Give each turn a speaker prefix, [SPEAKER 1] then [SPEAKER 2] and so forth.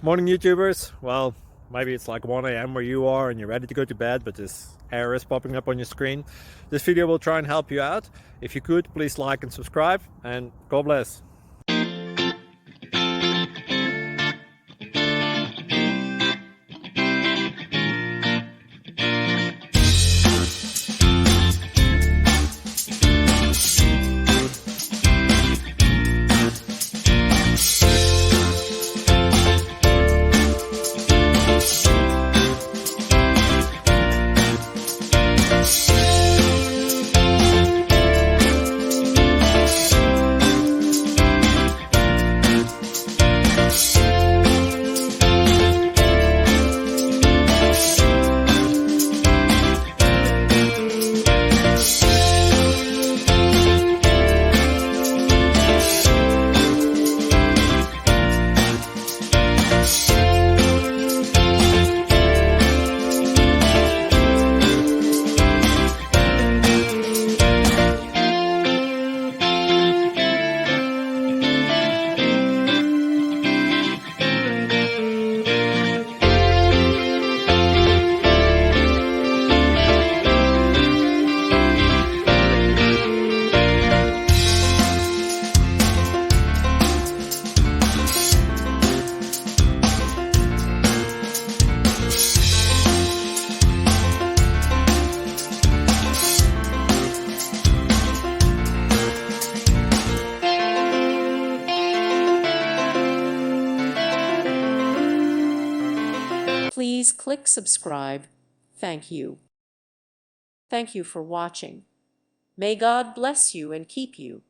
[SPEAKER 1] Morning, YouTubers. Well, maybe it's like 1 a.m. where you are and you're ready to go to bed, but this error is popping up on your screen. This video will try and help you out. If you could, please like and subscribe, and God bless.
[SPEAKER 2] Please click subscribe. Thank you. Thank you for watching. May God bless you and keep you.